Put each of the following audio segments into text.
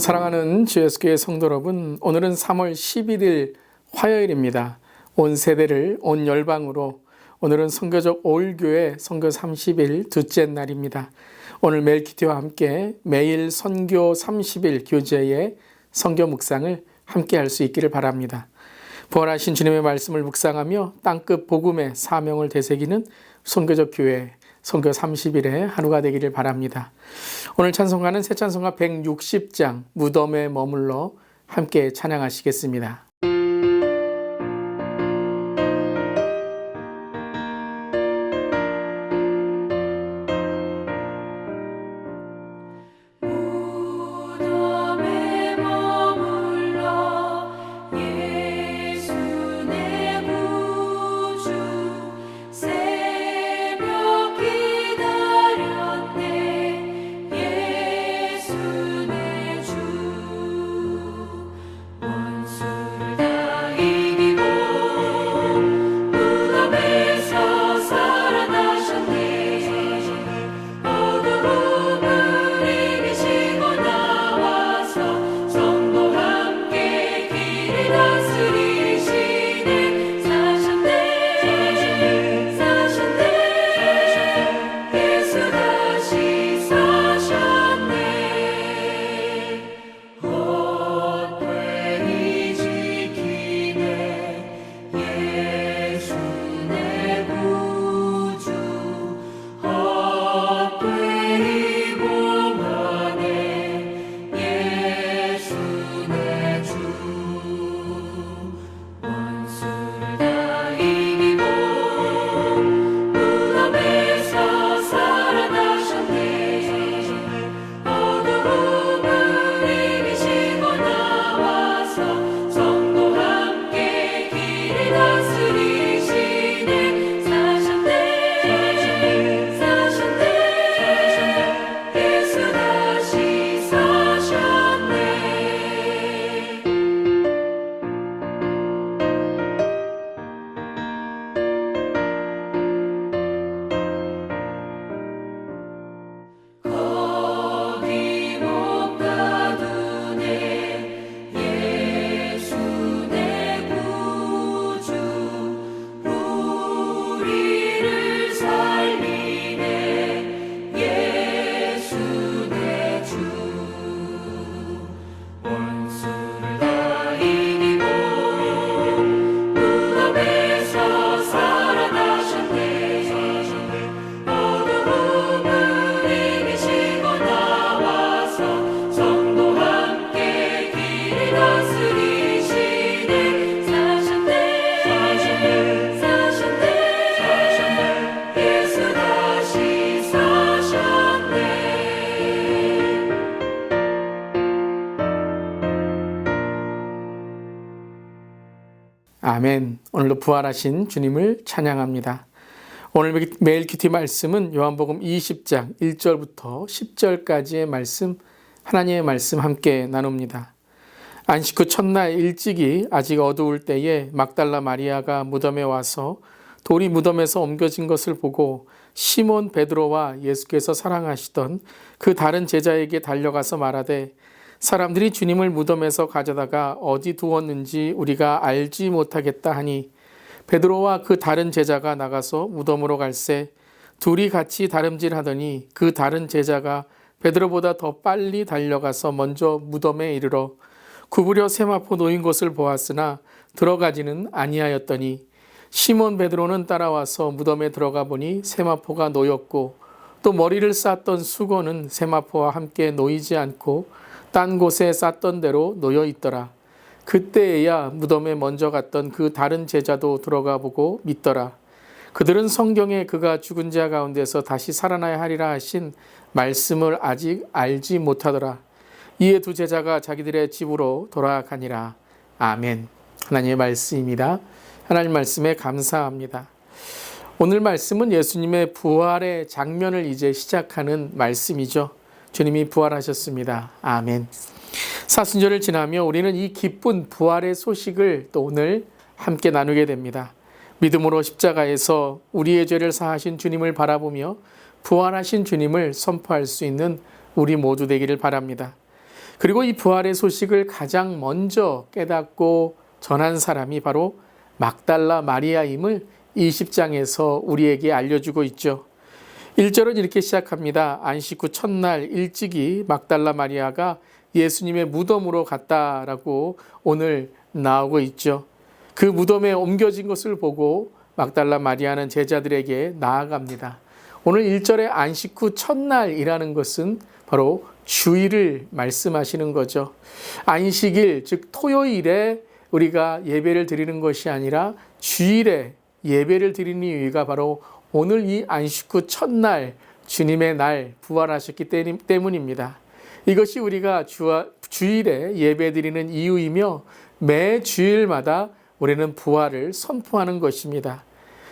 사랑하는 주 예수교회 성도 여러분, 오늘은 3월 11일 화요일입니다. 온 세대를 온 열방으로 오늘은 선교적 올교회 선교 30일 둘째 날입니다. 오늘 멜키티와 함께 매일 선교 30일 교제의 선교 묵상을 함께 할 수 있기를 바랍니다. 부활하신 주님의 말씀을 묵상하며 땅끝 복음의 사명을 되새기는 선교적 교회 선교 30일의 하루가 되기를 바랍니다. 오늘 찬송가는 새 찬송가 160장 무덤에 머물러 함께 찬양하시겠습니다. 아멘. 오늘도 부활하신 주님을 찬양합니다. 오늘 멜키티 말씀은 요한복음 20장 1절부터 10절까지의 말씀, 하나님의 말씀 함께 나눕니다. 안식 후 첫날 일찍이 아직 어두울 때에 막달라 마리아가 무덤에 와서 돌이 무덤에서 옮겨진 것을 보고 시몬 베드로와 예수께서 사랑하시던 그 다른 제자에게 달려가서 말하되 사람들이 주님을 무덤에서 가져다가 어디 두었는지 우리가 알지 못하겠다 하니 베드로와 그 다른 제자가 나가서 무덤으로 갈새 둘이 같이 다름질하더니 그 다른 제자가 베드로보다 더 빨리 달려가서 먼저 무덤에 이르러 구부려 세마포 놓인 곳을 보았으나 들어가지는 아니하였더니 시몬 베드로는 따라와서 무덤에 들어가 보니 세마포가 놓였고 또 머리를 쌌던 수건은 세마포와 함께 놓이지 않고 딴 곳에 쌌던 대로 놓여 있더라. 그때에야 무덤에 먼저 갔던 그 다른 제자도 들어가 보고 믿더라. 그들은 성경에 그가 죽은 자 가운데서 다시 살아나야 하리라 하신 말씀을 아직 알지 못하더라. 이에 두 제자가 자기들의 집으로 돌아가니라. 아멘. 하나님의 말씀입니다. 하나님 말씀에 감사합니다. 오늘 말씀은 예수님의 부활의 장면을 이제 시작하는 말씀이죠. 주님이 부활하셨습니다. 아멘. 사순절을 지나며 우리는 이 기쁜 부활의 소식을 또 오늘 함께 나누게 됩니다. 믿음으로 십자가에서 우리의 죄를 사하신 주님을 바라보며 부활하신 주님을 선포할 수 있는 우리 모두 되기를 바랍니다. 그리고 이 부활의 소식을 가장 먼저 깨닫고 전한 사람이 바로 막달라 마리아임을 20장에서 우리에게 알려주고 있죠. 1절은 이렇게 시작합니다. 안식 후 첫날 일찍이 막달라 마리아가 예수님의 무덤으로 갔다라고 오늘 나오고 있죠. 그 무덤에 옮겨진 것을 보고 막달라 마리아는 제자들에게 나아갑니다. 오늘 1절의 안식 후 첫날이라는 것은 바로 주일을 말씀하시는 거죠. 안식일, 즉 토요일에 우리가 예배를 드리는 것이 아니라 주일에 예배를 드리는 이유가 바로 오늘 이 안식 후 첫날 주님의 날 부활하셨기 때문입니다. 이것이 우리가 주일에 예배 드리는 이유이며 매 주일마다 우리는 부활을 선포하는 것입니다.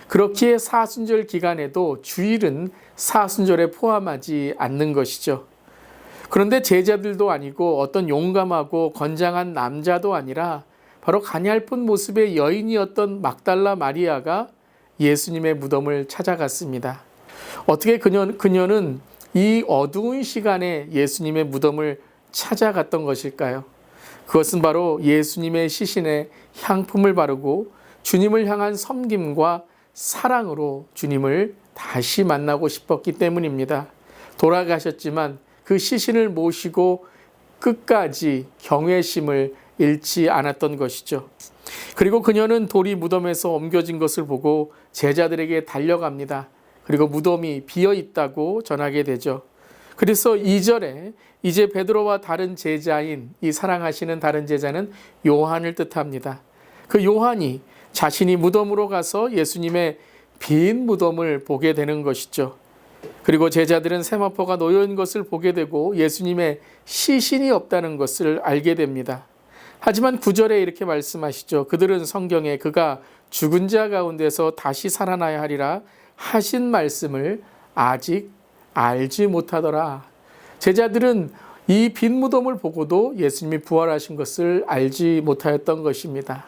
그렇기에 사순절 기간에도 주일은 사순절에 포함하지 않는 것이죠. 그런데 제자들도 아니고 어떤 용감하고 건장한 남자도 아니라 바로 가냘픈 모습의 여인이었던 막달라 마리아가 예수님의 무덤을 찾아갔습니다. 어떻게 그녀는 이 어두운 시간에 예수님의 무덤을 찾아갔던 것일까요? 그것은 바로 예수님의 시신에 향품을 바르고 주님을 향한 섬김과 사랑으로 주님을 다시 만나고 싶었기 때문입니다. 돌아가셨지만 그 시신을 모시고 끝까지 경외심을 잃지 않았던 것이죠. 그리고 그녀는 돌이 무덤에서 옮겨진 것을 보고 제자들에게 달려갑니다. 그리고 무덤이 비어 있다고 전하게 되죠. 그래서 2절에 이제 베드로와 다른 제자인 이 사랑하시는 다른 제자는 요한을 뜻합니다. 그 요한이 자신이 무덤으로 가서 예수님의 빈 무덤을 보게 되는 것이죠. 그리고 제자들은 세마포가 놓여 있는 것을 보게 되고 예수님의 시신이 없다는 것을 알게 됩니다. 하지만 9절에 이렇게 말씀하시죠. 그들은 성경에 그가 죽은 자 가운데서 다시 살아나야 하리라 하신 말씀을 아직 알지 못하더라. 제자들은 이 빈 무덤을 보고도 예수님이 부활하신 것을 알지 못하였던 것입니다.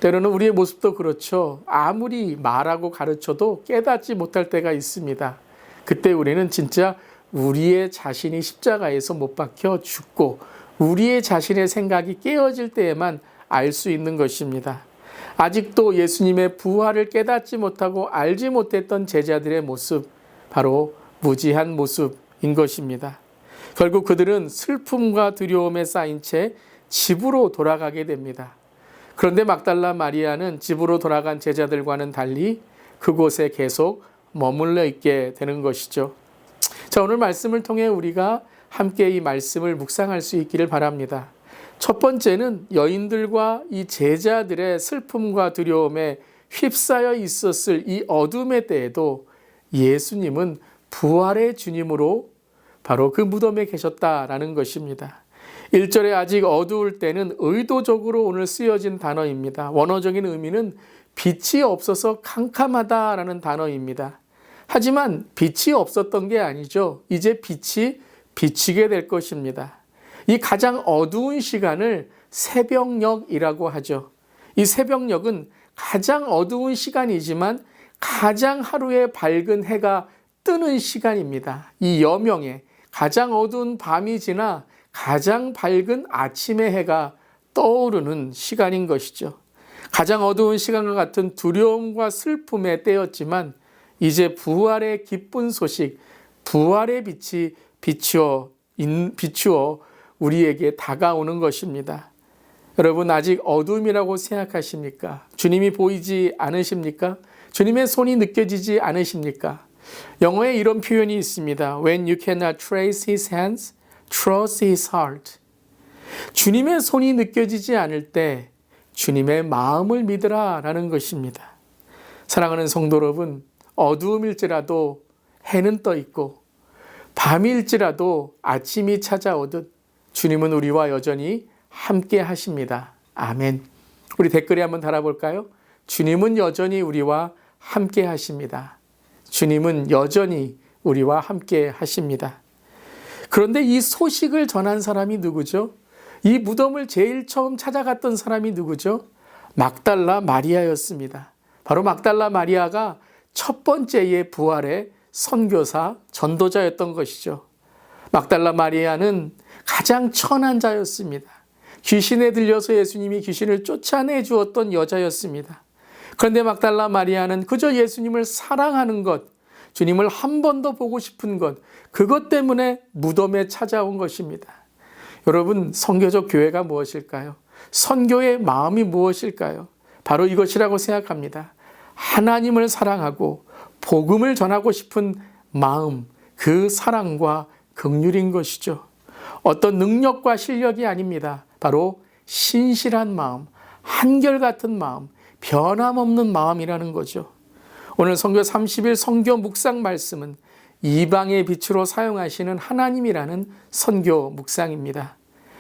때로는 우리의 모습도 그렇죠. 아무리 말하고 가르쳐도 깨닫지 못할 때가 있습니다. 그때 우리는 진짜 우리의 자신이 십자가에서 못 박혀 죽고 우리의 자신의 생각이 깨어질 때에만 알 수 있는 것입니다. 아직도 예수님의 부활을 깨닫지 못하고 알지 못했던 제자들의 모습, 바로 무지한 모습인 것입니다. 결국 그들은 슬픔과 두려움에 쌓인 채 집으로 돌아가게 됩니다. 그런데 막달라 마리아는 집으로 돌아간 제자들과는 달리 그곳에 계속 머물러 있게 되는 것이죠. 자, 오늘 말씀을 통해 우리가 함께 이 말씀을 묵상할 수 있기를 바랍니다. 첫 번째는 여인들과 이 제자들의 슬픔과 두려움에 휩싸여 있었을 이 어둠의 때에도 예수님은 부활의 주님으로 바로 그 무덤에 계셨다라는 것입니다. 1절에 아직 어두울 때는 의도적으로 오늘 쓰여진 단어입니다. 원어적인 의미는 빛이 없어서 캄캄하다라는 단어입니다. 하지만 빛이 없었던 게 아니죠. 이제 빛이 비치게 될 것입니다. 이 가장 어두운 시간을 새벽녘이라고 하죠. 이 새벽녘은 가장 어두운 시간이지만 가장 하루에 밝은 해가 뜨는 시간입니다. 이 여명에 가장 어두운 밤이 지나 가장 밝은 아침의 해가 떠오르는 시간인 것이죠. 가장 어두운 시간과 같은 두려움과 슬픔의 때였지만 이제 부활의 기쁜 소식, 부활의 빛이 비추어 우리에게 다가오는 것입니다. 여러분, 아직 어둠이라고 생각하십니까? 주님이 보이지 않으십니까? 주님의 손이 느껴지지 않으십니까? 영어에 이런 표현이 있습니다. When you cannot trace his hands, trust his heart. 주님의 손이 느껴지지 않을 때 주님의 마음을 믿으라 라는 것입니다. 사랑하는 성도 여러분, 어두움일지라도 해는 떠 있고 밤일지라도 아침이 찾아오듯 주님은 우리와 여전히 함께 하십니다. 아멘. 우리 댓글에 한번 달아볼까요? 주님은 여전히 우리와 함께 하십니다. 주님은 여전히 우리와 함께 하십니다. 그런데 이 소식을 전한 사람이 누구죠? 이 무덤을 제일 처음 찾아갔던 사람이 누구죠? 막달라 마리아였습니다. 바로 막달라 마리아가 첫 번째의 부활의 선교사, 전도자였던 것이죠. 막달라 마리아는 가장 천한 자였습니다. 귀신에 들려서 예수님이 귀신을 쫓아내 주었던 여자였습니다. 그런데 막달라 마리아는 그저 예수님을 사랑하는 것, 주님을 한 번 더 보고 싶은 것, 그것 때문에 무덤에 찾아온 것입니다. 여러분, 선교적 교회가 무엇일까요? 선교의 마음이 무엇일까요? 바로 이것이라고 생각합니다. 하나님을 사랑하고 복음을 전하고 싶은 마음, 그 사랑과 긍휼인 것이죠. 어떤 능력과 실력이 아닙니다. 바로 신실한 마음, 한결같은 마음, 변함없는 마음이라는 거죠. 오늘 선교 30일 선교 묵상 말씀은 이방의 빛으로 사용하시는 하나님이라는 선교 묵상입니다.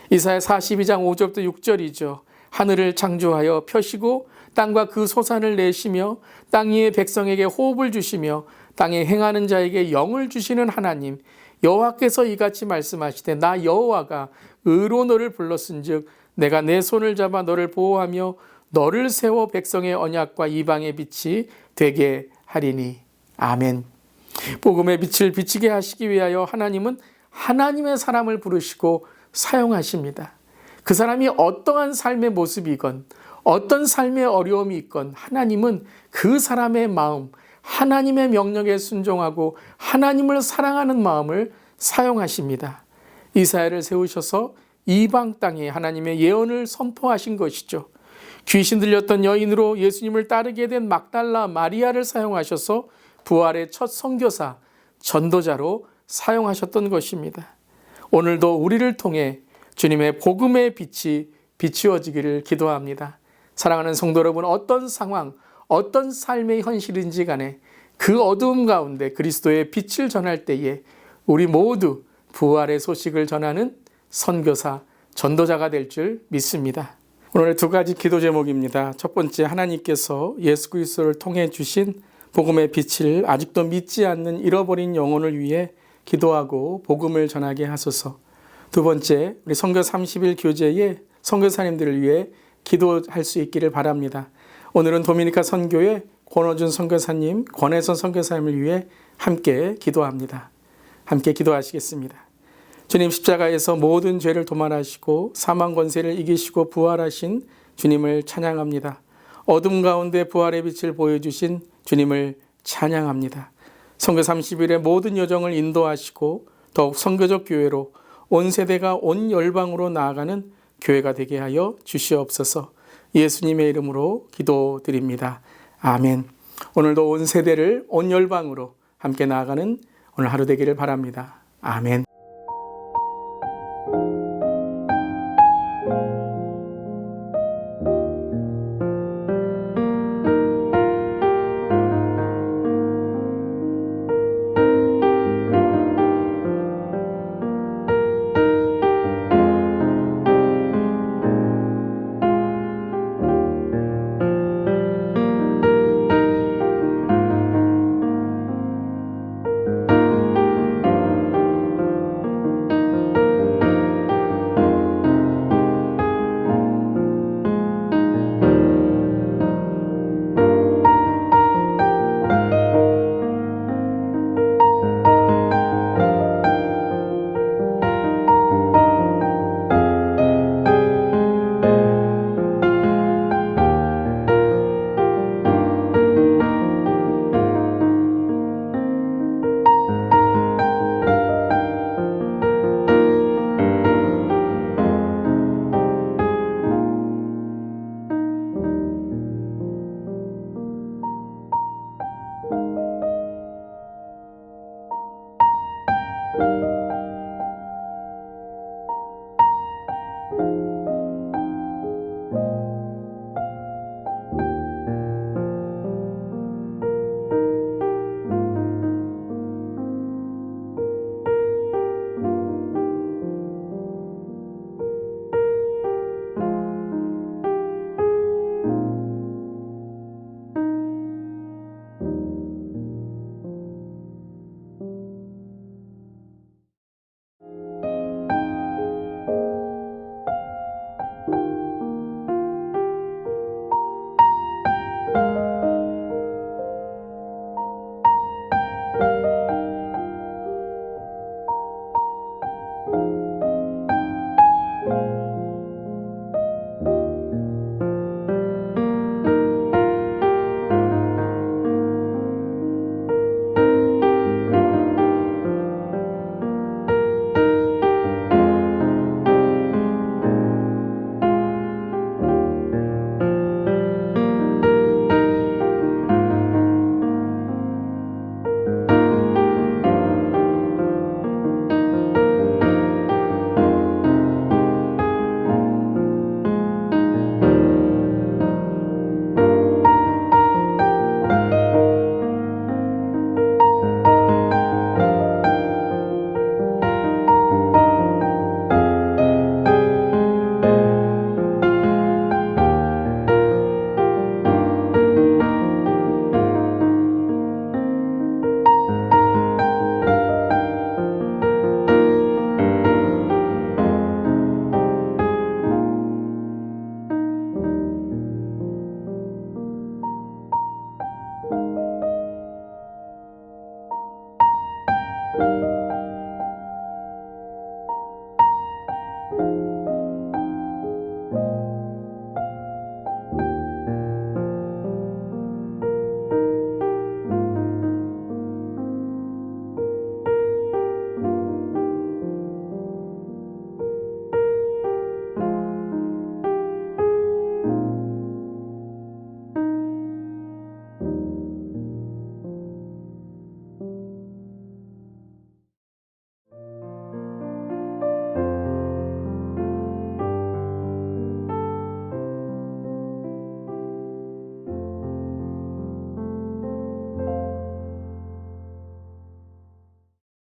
이사야 42장 5절부터 6절이죠. 하늘을 창조하여 펴시고 땅과 그 소산을 내시며 땅 위의 백성에게 호흡을 주시며 땅에 행하는 자에게 영을 주시는 하나님 여호와께서 이같이 말씀하시되 나 여호와가 의로 너를 불렀은즉 내가 내 손을 잡아 너를 보호하며 너를 세워 백성의 언약과 이방의 빛이 되게 하리니. 아멘. 복음의 빛을 비치게 하시기 위하여 하나님은 하나님의 사람을 부르시고 사용하십니다. 그 사람이 어떠한 삶의 모습이건 어떤 삶의 어려움이 있건 하나님은 그 사람의 마음, 하나님의 명령에 순종하고 하나님을 사랑하는 마음을 사용하십니다. 이사야를 세우셔서 이방 땅에 하나님의 예언을 선포하신 것이죠. 귀신 들렸던 여인으로 예수님을 따르게 된 막달라 마리아를 사용하셔서 부활의 첫 선교사, 전도자로 사용하셨던 것입니다. 오늘도 우리를 통해 주님의 복음의 빛이 비추어지기를 기도합니다. 사랑하는 성도 여러분, 어떤 상황, 어떤 삶의 현실인지 간에 그 어두움 가운데 그리스도의 빛을 전할 때에 우리 모두 부활의 소식을 전하는 선교사, 전도자가 될 줄 믿습니다. 오늘의 두 가지 기도 제목입니다. 첫 번째, 하나님께서 예수 그리스도를 통해 주신 복음의 빛을 아직도 믿지 않는 잃어버린 영혼을 위해 기도하고 복음을 전하게 하소서. 두 번째, 우리 선교 30일 교제에 선교사님들을 위해 기도할 수 있기를 바랍니다. 오늘은 도미니카 선교회 권호준 선교사님, 권혜선 선교사님을 위해 함께 기도합니다. 함께 기도하시겠습니다. 주님, 십자가에서 모든 죄를 도말하시고 사망 권세를 이기시고 부활하신 주님을 찬양합니다. 어둠 가운데 부활의 빛을 보여주신 주님을 찬양합니다. 선교 30일의 모든 여정을 인도하시고 더욱 선교적 교회로 온 세대가 온 열방으로 나아가는 교회가 되게 하여 주시옵소서. 예수님의 이름으로 기도드립니다. 아멘. 오늘도 온 세대를 온 열방으로 함께 나아가는 오늘 하루 되기를 바랍니다. 아멘.